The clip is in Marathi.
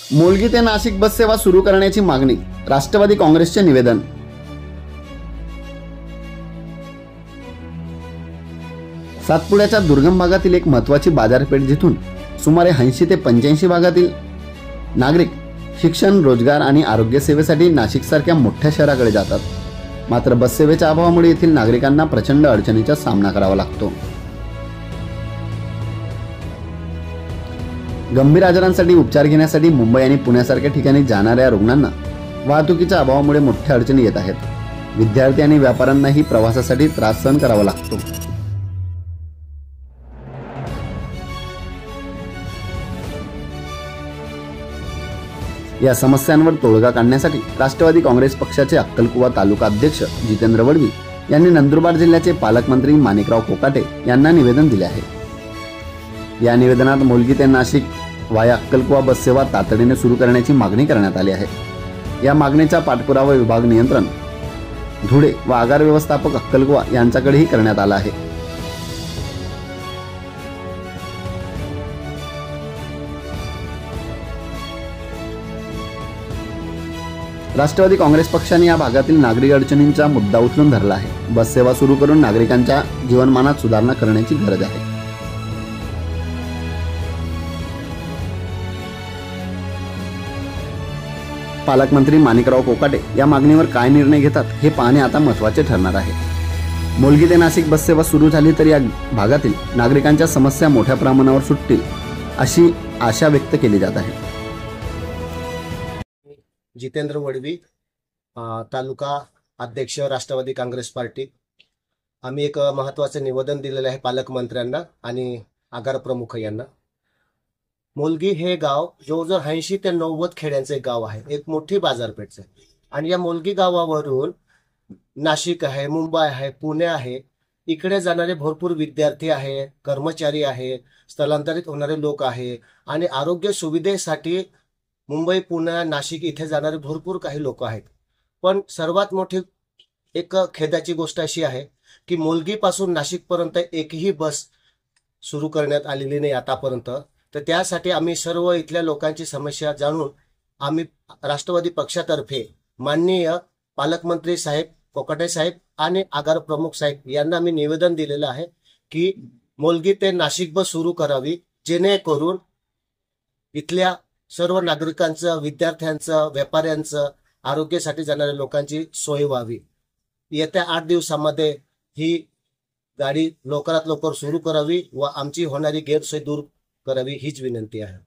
मोलगी ते नाशिक बस सेवा सुरू करण्याची मागणी, राष्ट्रवादी काँग्रेसचे निवेदन। सातपुड्याच्या दुर्गम भागातील एक महत्त्वाची बाजारपेठ, जिथून सुमारे 80 ते 85 भागातील नागरिक शिक्षण, रोजगार आणि आरोग्य सेवेसाठी नाशिकसारख्या मोठ्या शहराकडे जातात। मात्र बस सेवेच्या अभावामुळे येथील नागरिकांना प्रचंड अडचणीचा सामना करावा लागतो। गंभीर आजारांसाठी उपचार घेण्यासाठी मुंबई आणि पुण्यासारख्या ठिकाणी जाणाऱ्या रुग्णांना वाहतुकीच्या अभावामुळे मोठ्या अडचणी येत आहेत। विद्यार्थी आणि व्यापाऱ्यांनाही प्रवासासाठी त्रास सहन करावा लागतो। या समस्यांवर तोडगा काढण्यासाठी राष्ट्रवादी काँग्रेस पक्षाचे अक्कलकुवा तालुका अध्यक्ष जितेंद्र वडवी यांनी नंदुरबार जिल्ह्याचे पालकमंत्री माणिकराव कोकाटे यांना निवेदन दिले आहे। या निवेदनात मोलगी ते नाशिक वाया अक्कलकुवा बस सेवा तातडीने सुरू करण्याची मागणी करण्यात आली आहे। या मागणीचा पाठपुरावा विभाग नियंत्रण धुळे व आगार व्यवस्थापक अक्कलकुवा यांच्याकडेही करण्यात आला आहे। राष्ट्रवादी काँग्रेस पक्षाने या भागातील नागरिक अडचणींचा मुद्दा उचलून धरला आहे। बस सेवा सुरू करून नागरिकांच्या जीवनमानात सुधारणा करण्याची गरज आहे। पालकमंत्री माणिकराव कोकाटे या मागणीवर काय निर्णय घेतात हे पाहणे आता महत्त्वाचे ठरणार आहे। मोलगी ते नाशिक बस सेवा सुरू झाली तर या भागातील नागरिकांच्या समस्या मोठ्या प्रमाणावर सुटतील अशी आशा व्यक्त केली जात आहे। जितेंद्र वडवी, तालुका अध्यक्ष, राष्ट्रवादी काँग्रेस पार्टी। आम्ही एक महत्त्वाचे निवेदन दिलेले आहे पालकमंत्र्यांना आणि आगार प्रमुख यांना। मोलगी हे गाव जवळजवळ 80 ते 90 खेड्यांचे गाव आहे, एक मोठी बाजारपेठ आहे। आणि या मोलगी गावावरून नाशिक आहे, मुंबई आहे, पुणे आहे, इकडे जाणारे भरपूर विद्यार्थी आहे, कर्मचारी आहे, स्थलांतरित होणारे लोक आहे आणि आरोग्य सुविधेसाठी मुंबई, पुणे, नाशिक इथे जाणारे भरपूर काही लोक आहेत। पण सर्वात मोठी एक खेदाची गोष्ट अशी आहे की मोलगी पासून नाशिक पर्यंत एकही बस सुरू करण्यात आलेली नाही आतापर्यंत। तर त्यासाठी आम्ही सर्व इथल्या लोकांची समस्या जाणून आम्ही राष्ट्रवादी पक्षातर्फे माननीय पालकमंत्री साहेब कोकाटे साहेब आणि आगार प्रमुख साहेब यांना आम्ही निवेदन दिलेलं आहे की मोलगी ते नाशिक बस सुरू करावी, जेणेकरून इथल्या सर्व नागरिकांचं, विद्यार्थ्यांचं, व्यापाऱ्यांचं, आरोग्यासाठी जाणाऱ्या लोकांची सोय व्हावी। येत्या 8 दिवसांमध्ये ही गाडी लवकरात लवकर सुरू करावी व आमची होणारी गैरसोय दूर करावी हीच विनंती आहे।